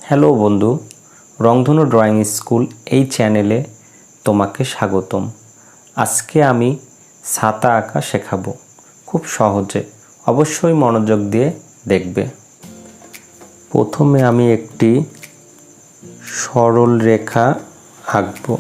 Hello বন্ধু, রংধনু drawing school এই চ্যানেলে তোমাকে স্বাগতম। আজকে আমি ছাতা আঁকা শেখাবো খুব সহজে, অবশ্যই মনোযোগ দিয়ে দেখবে। প্রথমে আমি একটি সরল রেখা আঁকবো।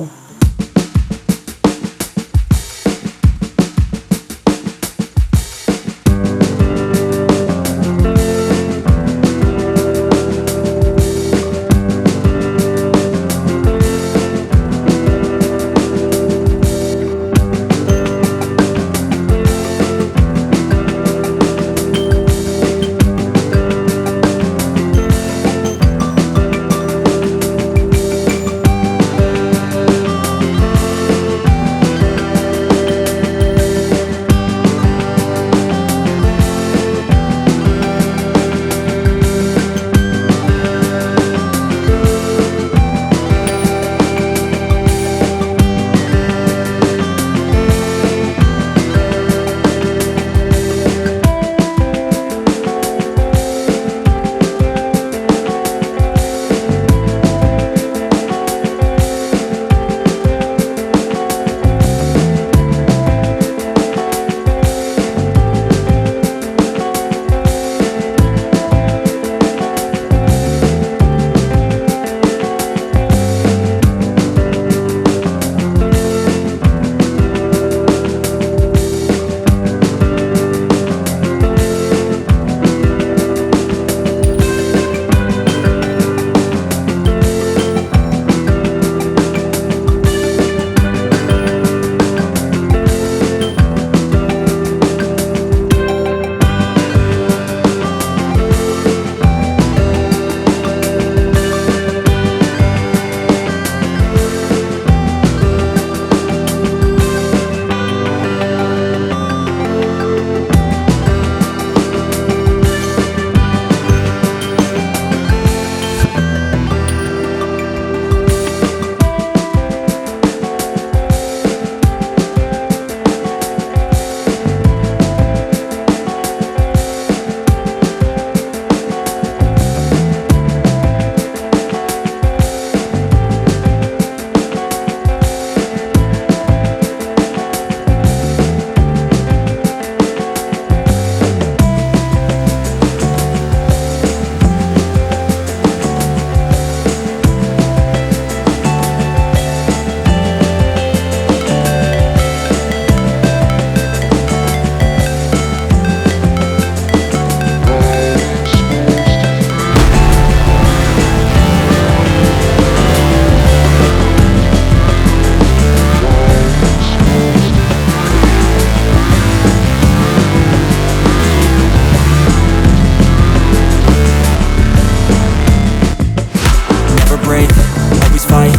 Always fight,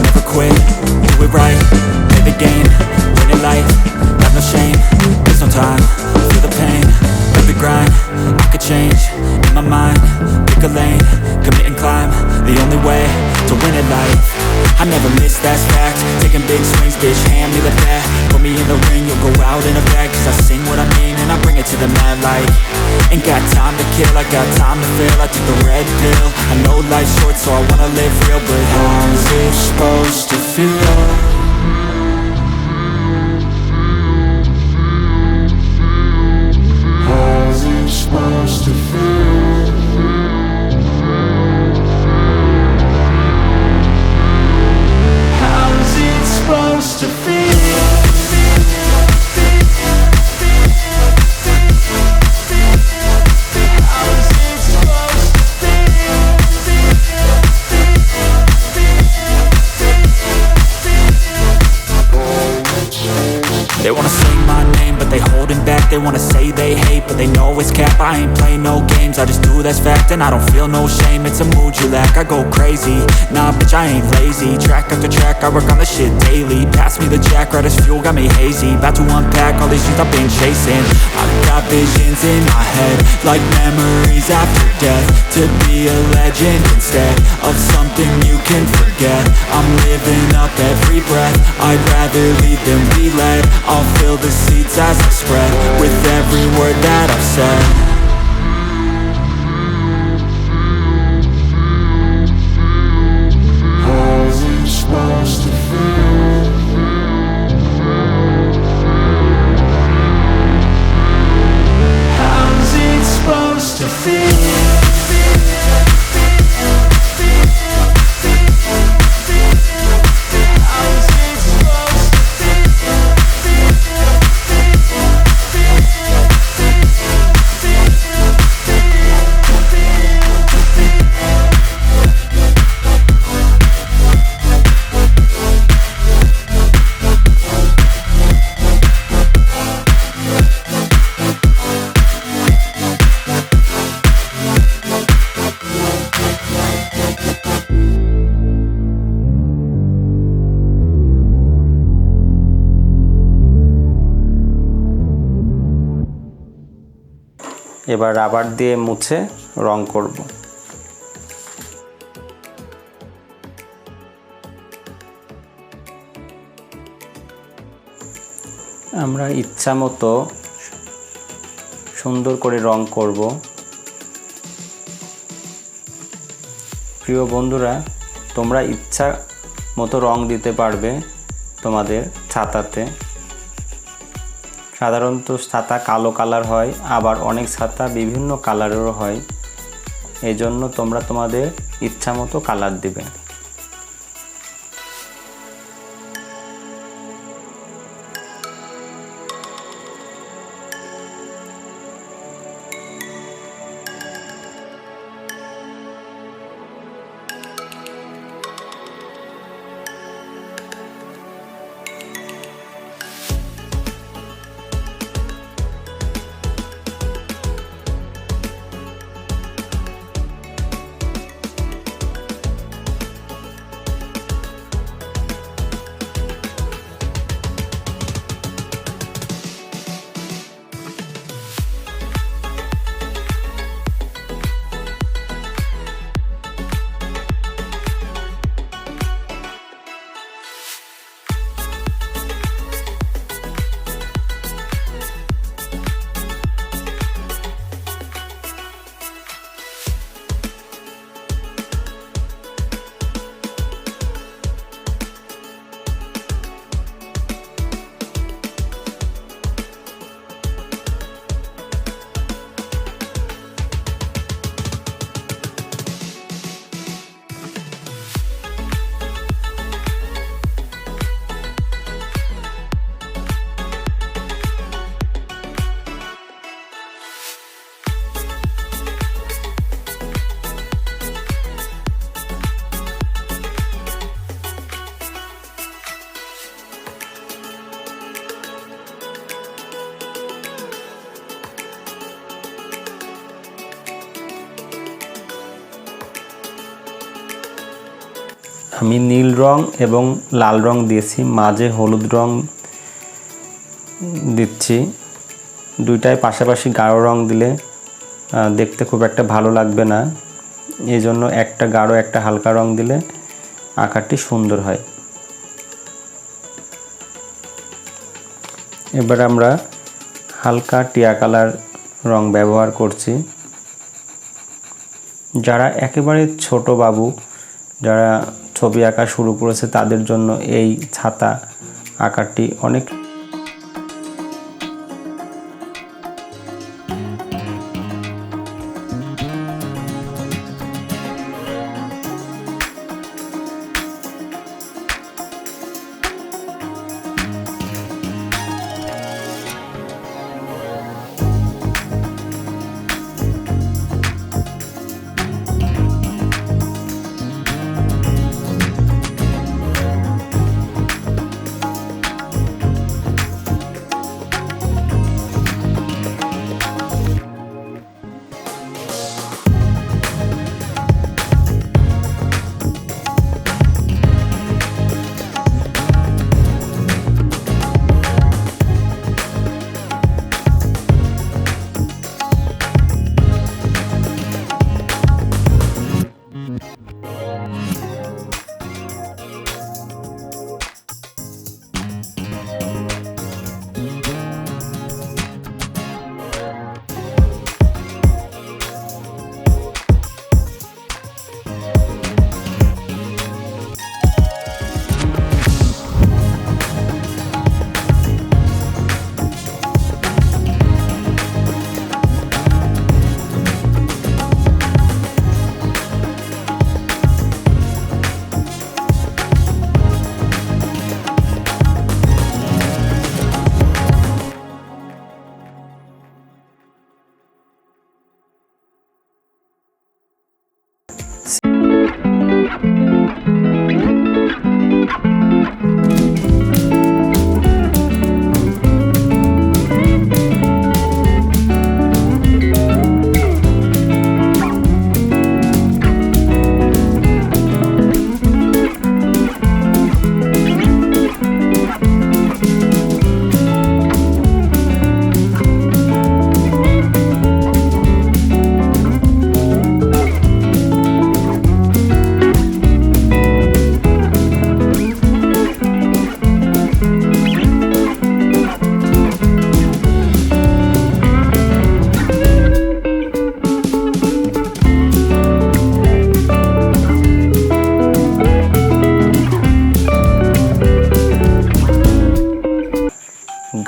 never quit, do it right, play the game, win it life, have no shame, there's no time, feel the pain, live the grind, I could change, in my mind, pick a lane, commit and climb, the only way to win it life. I never miss, that's fact, taking big swings, bitch, hand me the bat, put me in the ring, you'll go out in a bag, cause I sing what I mean and I bring it to the mad light. Ain't got time to kill, I got time to feel, I took the red pill, I know life's short so I wanna live real, but how's it supposed to feel? How's it supposed to feel? How's it supposed to feel? They wanna say my name, but they holding back. They wanna say they hate, but they know it's cap. I ain't play no games, I just do that's fact. And I don't feel no shame, it's a mood you lack. I go crazy, nah bitch I ain't lazy. Track after track, I work on this shit daily. Pass me the jack, right as fuel, got me hazy. About to unpack all these things I've been chasing. I've got visions in my head, like memories after death. To be a legend instead of something you can forget. I'm living up every breath, I'd rather lead than be led. I'll fill the seats as I spread with every word that I've said. এবার rubber দিয়ে মুছে রং করব। আমরা ইচ্ছা মতো সুন্দর করে রং করব। প্রিয় বন্ধুরা, তোমরা ইচ্ছা মতো রং দিতে পারবে তোমাদের ছাতাতে। সাধারণত ছাতা কালো কালার হয়, আবার অনেক ছাতা বিভিন্ন কালারেরও হয়। এই জন্য তোমরা তোমাদের ইচ্ছা মতো কালার দিবে। আমি নীল রং এবং লাল রং দিয়েছি, মাঝে হলুদ রং দিচ্ছি। দুইটাই পাশাপাশি গাঢ় রং দিলে দেখতে খুব একটা ভালো লাগবে না। এই জন্য একটা গাঢ় একটা হালকা রং দিলে আকারটি সুন্দর হয়। এবার আমরা হালকা টিয়া কালার রং ব্যবহার করছি। যারা একেবারে ছোট বাবু, যারা ছবি আঁকা শুরু করেছে, তাদের জন্য এই ছাতা আকারটি অনেক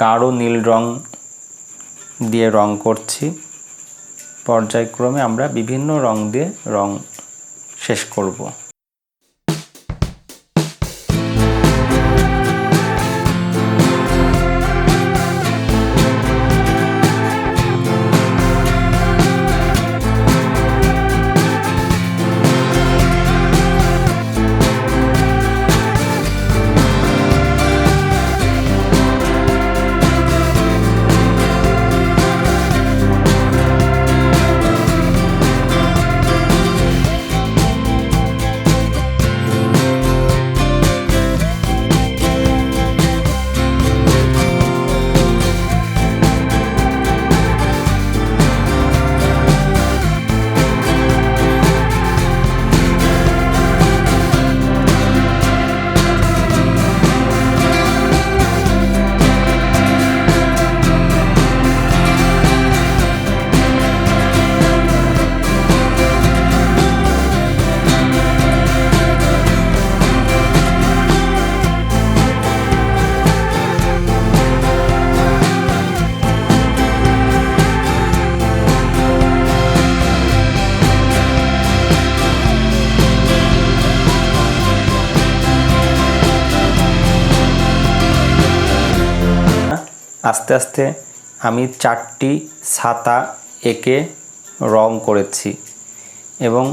গাঢ় নীল রং দিয়ে রং করছি। পর্যায়ক্রমে আমরা বিভিন্ন রং দিয়ে রং শেষ করব। আস্তে আস্তে আমি 4টি ছাতা এঁকে রং করেছি। এবং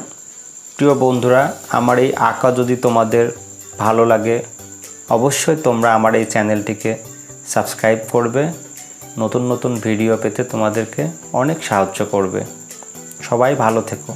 প্রিয় বন্ধুরা, আমার এই আঁকা যদি তোমাদের ভালো লাগে অবশ্যই তোমরা আমার এই চ্যানেলটিকে সাবস্ক্রাইব করবে। নতুন নতুন ভিডিও পেতে তোমাদেরকে অনেক সাহায্য করবে। সবাই ভালো থেকো।